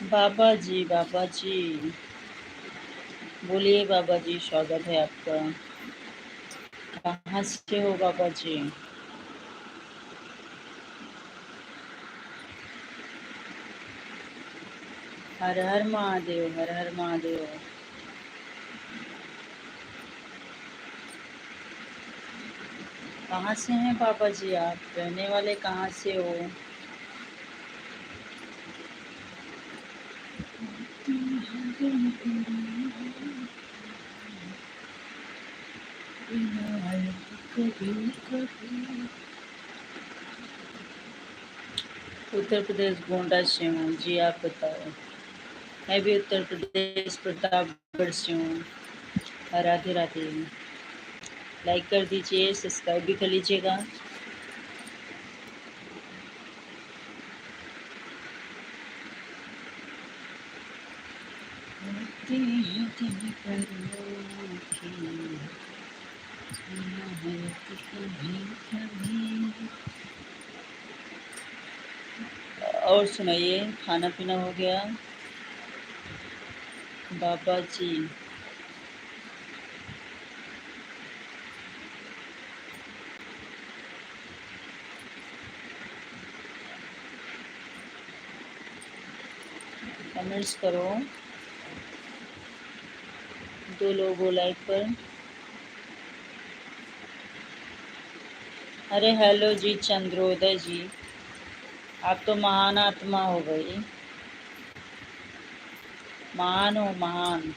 बाबा जी, बोलिए बाबा जी, स्वागत है आपका। कहाँ से हो बाबा जी? हर हर महादेव, हर हर महादेव। कहाँ से हैं बाबा जी आप? रहने वाले कहाँ से हो? उत्तर प्रदेश गोंडा से हूँ जी, आप बताओ। मैं भी उत्तर प्रदेश प्रतापगढ़ से हूँ। राधे राधे। लाइक कर दीजिए, सब्सक्राइब भी कर लीजिएगा। और सुनाइए, खाना पीना हो गया? बाबा जी, कमेंट्स करो। 2 लोग हो लाइक पर। अरे हेलो जी, चंद्रोदय जी, आप तो महान आत्मा हो गई। महान हो, महान।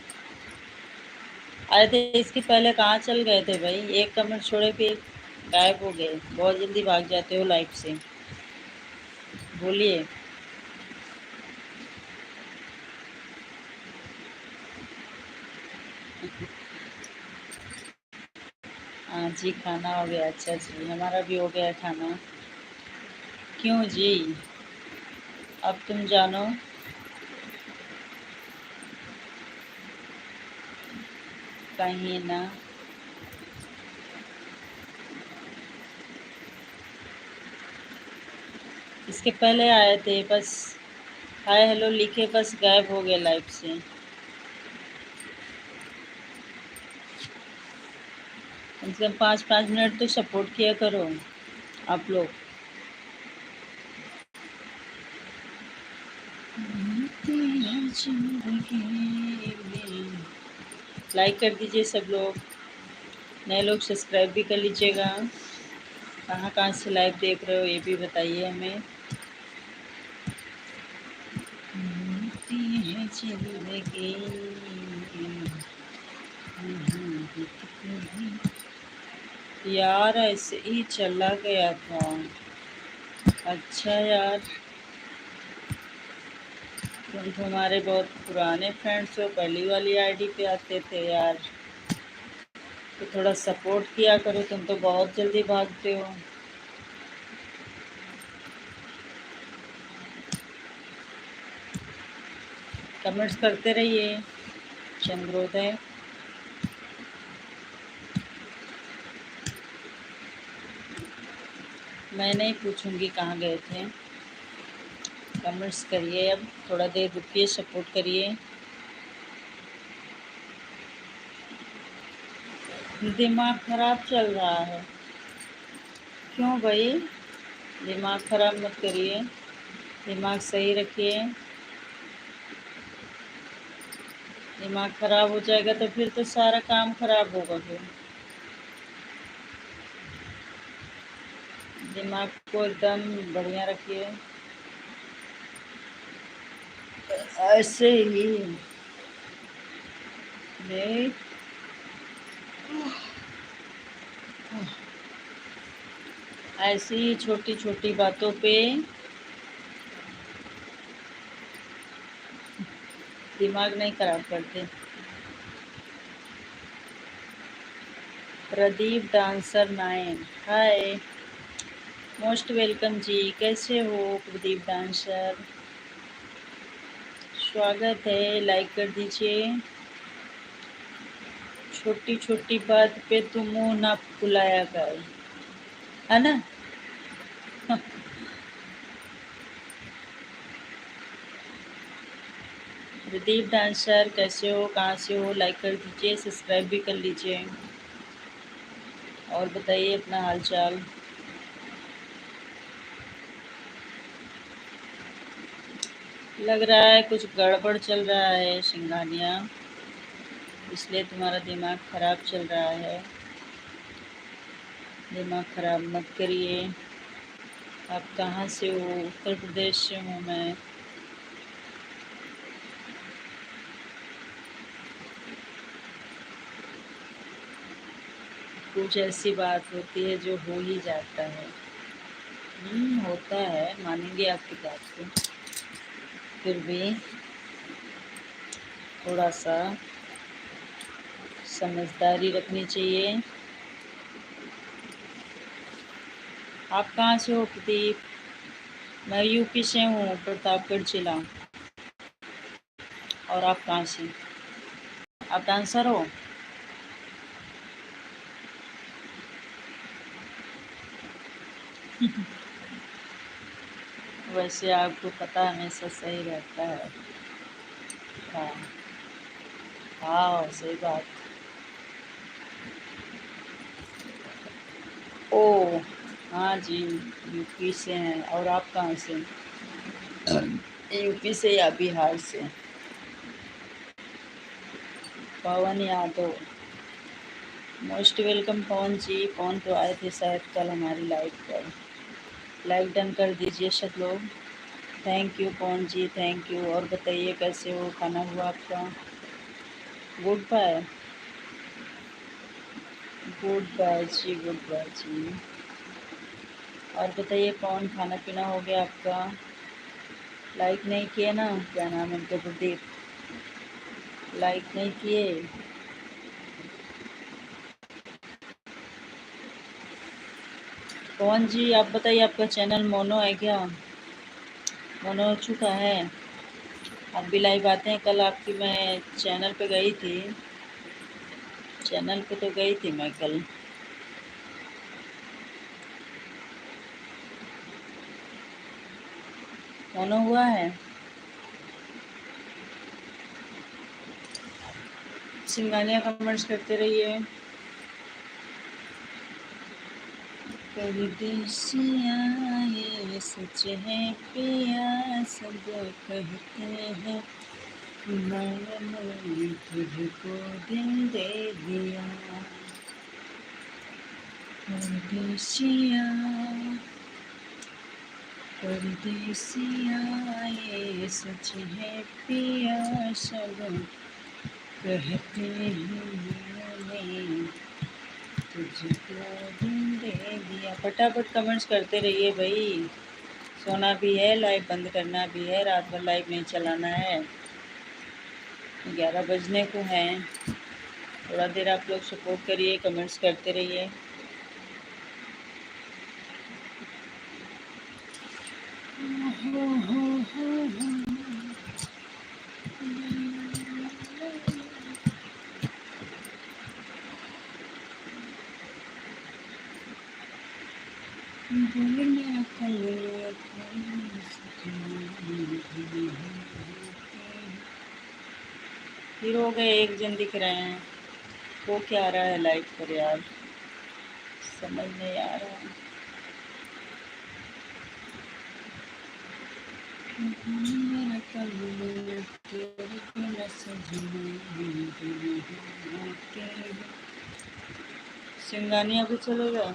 अरे थे इसके पहले कहाँ चल गए थे भाई? एक कमेंट छोड़े फिर गायब हो गए। बहुत जल्दी भाग जाते हो लाइफ से। बोलिए। हाँ जी, खाना हो गया। अच्छा जी, हमारा भी हो गया खाना। क्यों जी? अब तुम जानो। कहीं ना। इसके पहले आए थे, बस हाय हेलो लिखे, बस गायब हो गए लाइफ से। कम से कम 5-5 मिनट तो सपोर्ट किया करो आप लोग। लाइक कर दीजिए सब लोग। नए लोग सब्सक्राइब भी कर लीजिएगा। कहाँ कहाँ से लाइव देख रहे हो ये भी बताइए हमें। यार ऐसे ही चला गया था। अच्छा यार, तुम तो हमारे बहुत पुराने फ्रेंड्स हो, पहली वाली आईडी पे आते थे यार। तो थोड़ा सपोर्ट किया करो, तुम तो बहुत जल्दी भागते हो। कमेंट्स करते रहिए। चंद्रोदय। मैं नहीं पूछूंगी कहाँ गए थे। कमेंट्स करिए, अब थोड़ा देर रुकिए, सपोर्ट करिए। दिमाग खराब चल रहा है। क्यों भाई? दिमाग खराब मत करिए, दिमाग सही रखिए। दिमाग खराब हो जाएगा तो फिर तो सारा काम खराब होगा फिर। दिमाग को एकदम बढ़िया रखिए। ऐसे ही नहीं, ऐसी ही छोटी छोटी बातों पे दिमाग नहीं खराब करते। प्रदीप डांसर 9, हाय, मोस्ट वेलकम जी। कैसे हो प्रदीप डांसर? स्वागत है, लाइक कर दीजिए। छोटी छोटी बात पे तू मुंह ना फुलाया कर, है ना? प्रदीप डांसर कैसे हो, कहाँ से हो? लाइक कर दीजिए, सब्सक्राइब भी कर लीजिए और बताइए अपना हाल चाल। लग रहा है कुछ गड़बड़ चल रहा है सिंघानिया, इसलिए तुम्हारा दिमाग खराब चल रहा है। दिमाग खराब मत करिए। आप कहाँ से हो? उत्तर प्रदेश से हूँ मैं। कुछ ऐसी बात होती है जो हो ही जाता है। होता है, मानेंगे आपकी बात को। फिर भी थोड़ा सा समझदारी रखनी चाहिए। आप कहाँ से हो प्रदीप? मैं यूपी से हूँ, प्रतापगढ़ जिला। और आप कहाँ से? आप डांसर हो? वैसे आपको पता हमेशा सही रहता है। हाँ हाँ, सही बात। ओ हाँ जी, यूपी से हैं। और आप कहाँ से? यूपी से या बिहार से? पवन यादव। मोस्ट वेलकम पवन जी। पवन तो आए थे शायद कल हमारी लाइव पर। लाइक डन कर दीजिए सब लोग। Thank you Pawan ji, thank you. और बताइए कैसे हो, खाना हुआ आपका? Goodbye. Goodbye ji, goodbye ji. और बताइए पवन, खाना पीना हो गया आपका? लाइक नहीं किए ना? क्या नाम है उनका, प्रदीप? लाइक नहीं किए? पवन जी आप बताइए, आपका चैनल मोनो है क्या? मोनो हो चुका है? आप भी लाइव आते हैं? कल आपकी मैं चैनल पे गई थी। चैनल पे तो गई थी मैं कल। मोनो हुआ है? सिंगानिया कमेंट्स करते रहिए। परदेसिया ये सच है पिया, सब कहते हैं मैंने तुझको दिल दे दिया। परदेसिया परदेसिया ये सच है पिया, सब कहते हैं मैंने तुझको दिल दे दिया। फटाफट कमेंट्स करते रहिए भाई। सोना भी है, लाइव बंद करना भी है, रात भर लाइव नहीं चलाना है। 11 बजने को हैं। थोड़ा देर आप लोग सपोर्ट करिए, कमेंट्स करते रहिए। फिर हो गए, एक जन दिख रहे हैं। वो क्या आ रहा है लाइव पर यार, समझ नहीं आ रहा। सिंगानिया भी चले गए।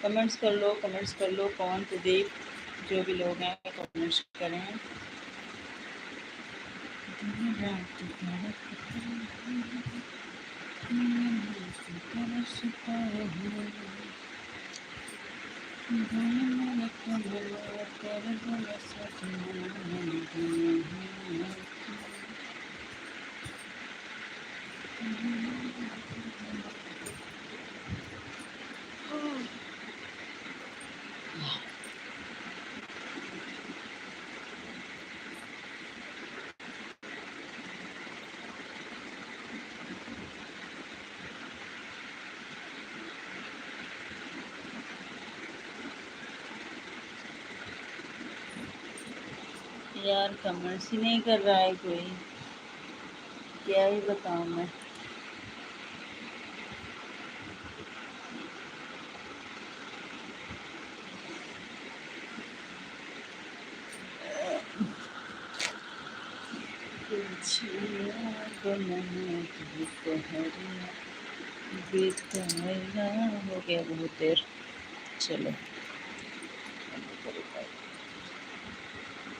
कमेंट्स कर लो, कमेंट्स कर लो। कौन प्रदीप, जो भी लोग हैं कमेंट्स करें। यार कमेंट्स ही नहीं कर रहा है कोई, क्या ही बताऊँ मैं। हो गया बहुत देर, चलो।